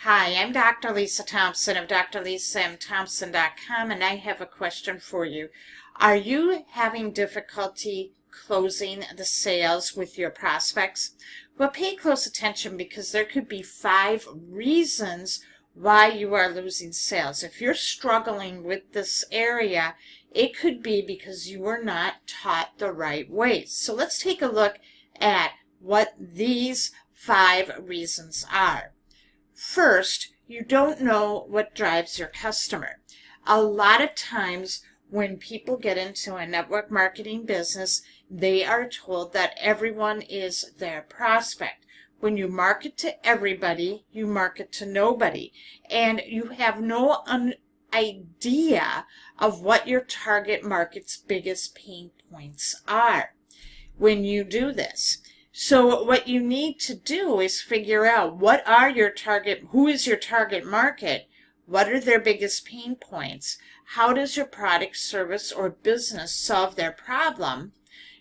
Hi, I'm Dr. Lisa Thompson of drlisamthompson.com, and I have a question for you. Are you having difficulty closing the sales with your prospects? Well, pay close attention because there could be 5 reasons why you are losing sales. If you're struggling with this area, it could be because you were not taught the right ways. So let's take a look at what these 5 reasons are. First, you don't know what drives your customer. A lot of times when people get into a network marketing business, they are told that everyone is their prospect. When you market to everybody, you market to nobody. And you have no idea of what your target market's biggest pain points are when you do this. So what you need to do is figure out what are your target, who is your target market, what are their biggest pain points, how does your product, service, or business solve their problem.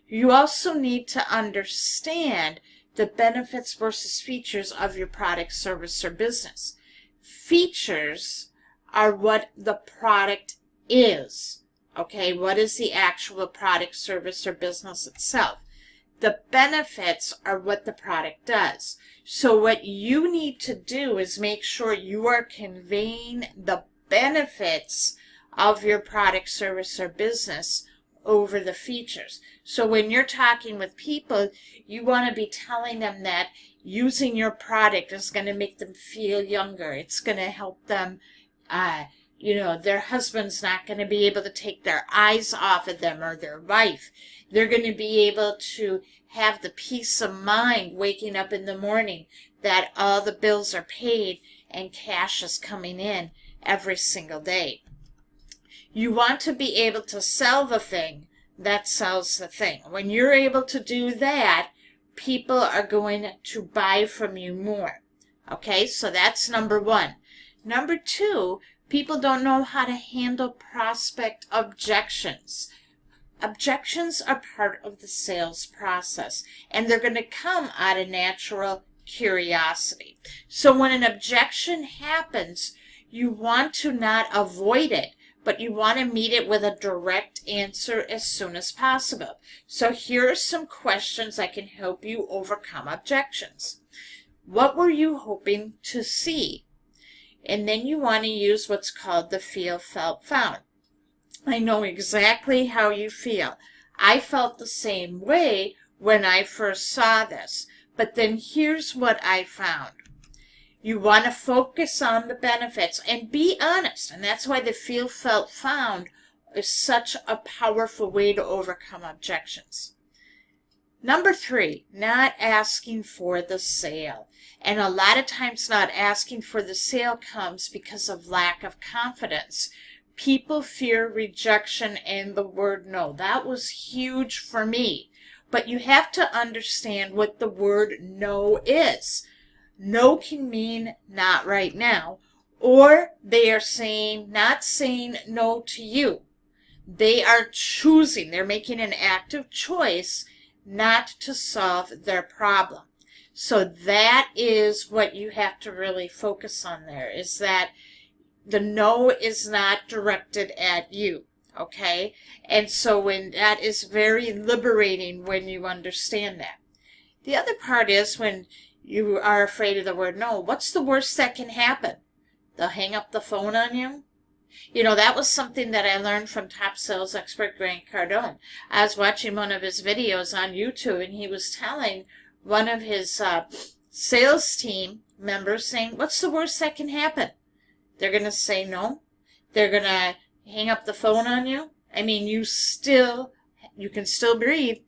You also need to understand the benefits versus features of your product, service, or business. Features are what the product is, okay? What is the actual product, service, or business itself? The benefits are what the product does. So what you need to do is make sure you are conveying the benefits of your product, service, or business over the features. So when you're talking with people, you want to be telling them that using your product is going to make them feel younger. It's going to help them, their husband's not going to be able to take their eyes off of them, or their wife. They're going to be able to have the peace of mind waking up in the morning that all the bills are paid and cash is coming in every single day. You want to be able to sell the thing that sells the thing. When you're able to do that, people are going to buy from you more. Okay, so that's number 1. Number 2, people don't know how to handle prospect objections. Objections are part of the sales process, and they're going to come out of natural curiosity. So when an objection happens, you want to not avoid it, but you want to meet it with a direct answer as soon as possible. So here are some questions that can help you overcome objections. What were you hoping to see? And then you want to use what's called the feel, felt, found. I know exactly how you feel. I felt the same way when I first saw this. But then here's what I found. You want to focus on the benefits and be honest. And that's why the feel, felt, found is such a powerful way to overcome objections. Number 3, not asking for the sale. And a lot of times not asking for the sale comes because of lack of confidence. People fear rejection and the word no. That was huge for me. But you have to understand what the word no is. No can mean not right now, or they are not saying no to you. They are choosing, they're making an active choice not to solve their problem. So that is what you have to really focus on there, is that the no is not directed at you, okay? And so when that is very liberating when you understand that. The other part is when you are afraid of the word no, what's the worst that can happen? They'll hang up the phone on you? You know, that was something that I learned from top sales expert Grant Cardone. I was watching one of his videos on YouTube, and he was telling one of his sales team members, saying, what's the worst that can happen? They're going to say no. They're going to hang up the phone on you. I mean, you can still breathe.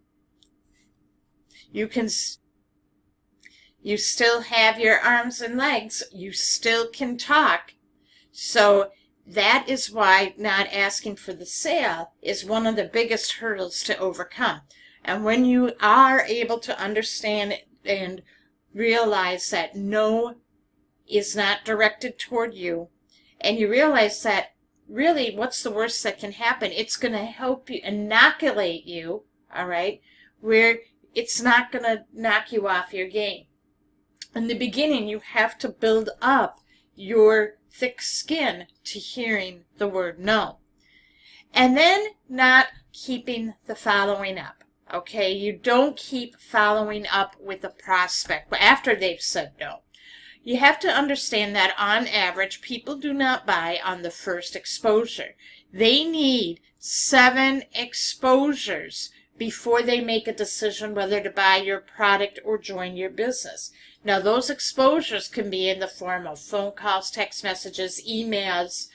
You still have your arms and legs. You still can talk. So that is why not asking for the sale is one of the biggest hurdles to overcome. And when you are able to understand and realize that no is not directed toward you, and you realize that really what's the worst that can happen, it's going to help you, inoculate you, all right, where it's not going to knock you off your game. In the beginning, you have to build up your thick skin to hearing the word no. And then not keeping the following up. Okay, you don't keep following up with a prospect after they've said no. You have to understand that on average, people do not buy on the first exposure. They need 7 exposures before they make a decision whether to buy your product or join your business. Now, those exposures can be in the form of phone calls, text messages, emails,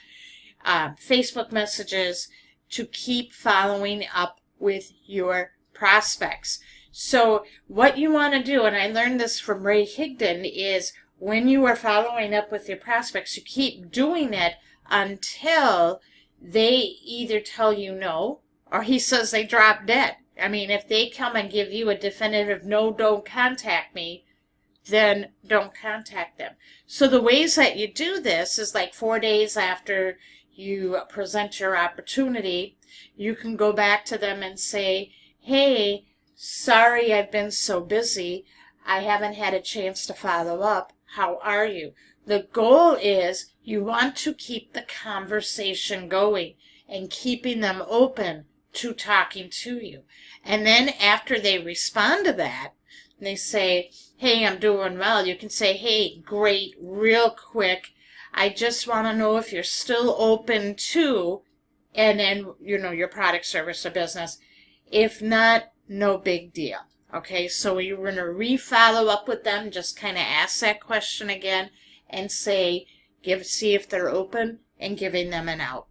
Facebook messages, to keep following up with your prospects. So what you want to do, and I learned this from Ray Higdon, is when you are following up with your prospects, you keep doing it until they either tell you no, or he says they drop dead. I mean, if they come and give you a definitive no, don't contact me, then don't contact them. So the ways that you do this is like 4 days after you present your opportunity, you can go back to them and say, hey, sorry I've been so busy. I haven't had a chance to follow up. How are you? The goal is you want to keep the conversation going and keeping them open to talking to you. And then after they respond to that, and they say, hey, I'm doing well, you can say, hey, great, real quick, I just want to know if you're still open to, and then, your product, service, or business. If not, no big deal. Okay, so you're going to re-follow up with them, just kind of ask that question again and say, see if they're open, and giving them an out.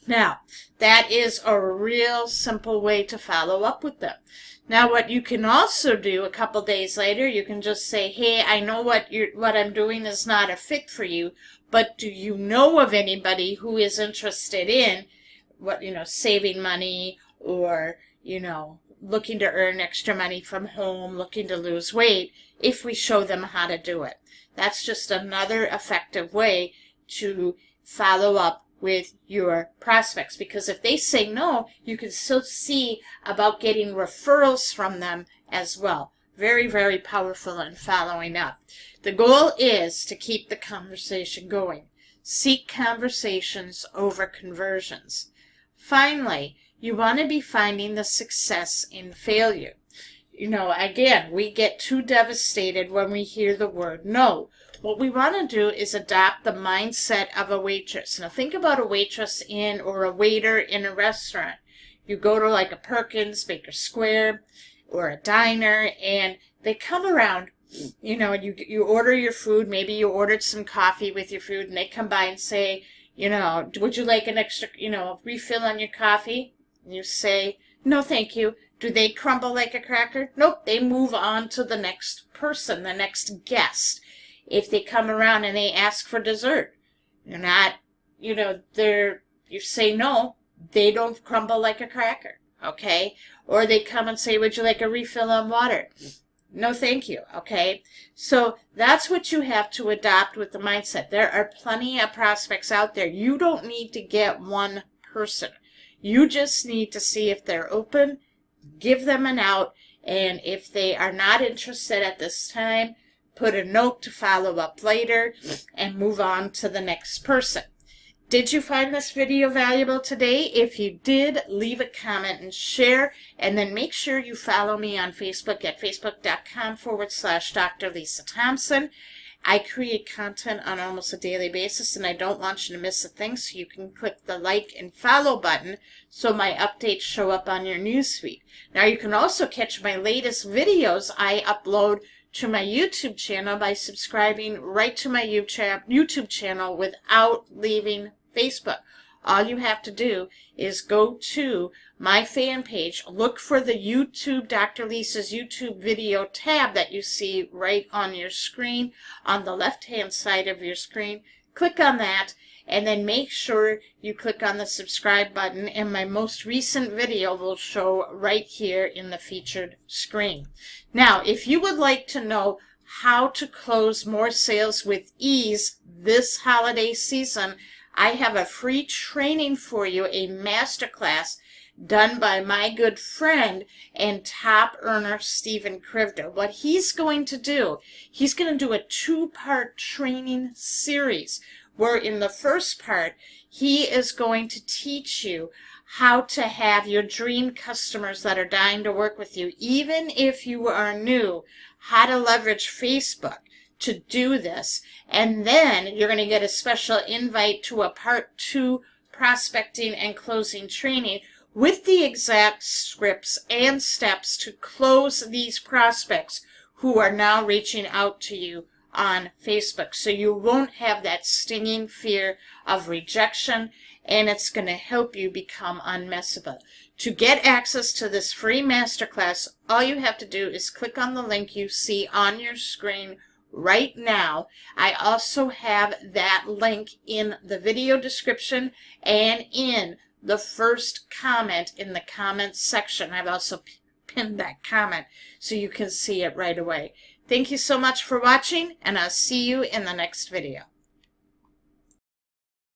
Now, that is a real simple way to follow up with them. Now, what you can also do a couple days later, you can just say, hey, I know what I'm doing is not a fit for you, but do you know of anybody who is interested in saving money, or, looking to earn extra money from home, looking to lose weight, if we show them how to do it? That's just another effective way to follow up with your prospects, because if they say no, you can still see about getting referrals from them as well. Very, very powerful in following up. The goal is to keep the conversation going. Seek conversations over conversions. Finally, you want to be finding the success in failure. Again, we get too devastated when we hear the word no. What we want to do is adopt the mindset of a waitress. Now think about a waitress or a waiter in a restaurant. You go to like a Perkins, Baker Square, or a diner, and they come around, and you order your food. Maybe you ordered some coffee with your food, and they come by and say, would you like an extra, refill on your coffee? And you say, no, thank you. Do they crumble like a cracker? Nope, they move on to the next person, the next guest. If they come around and they ask for dessert, you're not, you say no, they don't crumble like a cracker, okay? Or they come and say, would you like a refill on water? No, thank you, okay? So that's what you have to adopt with the mindset. There are plenty of prospects out there. You don't need to get one person. You just need to see if they're open, give them an out, and if they are not interested at this time, put a note to follow up later and move on to the next person. Did you find this video valuable today? If you did, leave a comment and share, and then make sure you follow me on Facebook at facebook.com/Dr. Lisa Thompson. I create content on almost a daily basis, and I don't want you to miss a thing, so you can click the like and follow button so my updates show up on your newsfeed. Now you can also catch my latest videos I upload to my YouTube channel by subscribing right to my YouTube channel without leaving Facebook. All you have to do is go to my fan page, look for the YouTube, Dr. Lisa's YouTube video tab that you see right on your screen, on the left-hand side of your screen. Click on that, and then make sure you click on the subscribe button, and my most recent video will show right here in the featured screen. Now, if you would like to know how to close more sales with ease this holiday season, I have a free training for you, a masterclass done by my good friend and top earner Stephen Krivda. What he's going to do, he's going to do a 2-part training series where in the first part, he is going to teach you how to have your dream customers that are dying to work with you, even if you are new, how to leverage Facebook to do this. And then you're going to get a special invite to a part 2 prospecting and closing training with the exact scripts and steps to close these prospects who are now reaching out to you on Facebook. So you won't have that stinging fear of rejection, and it's going to help you become unmessable. To get access to this free masterclass, all you have to do is click on the link you see on your screen right now. I also have that link in the video description and in the first comment in the comments section. I've also pinned that comment so you can see it right away. Thank you so much for watching, and I'll see you in the next video.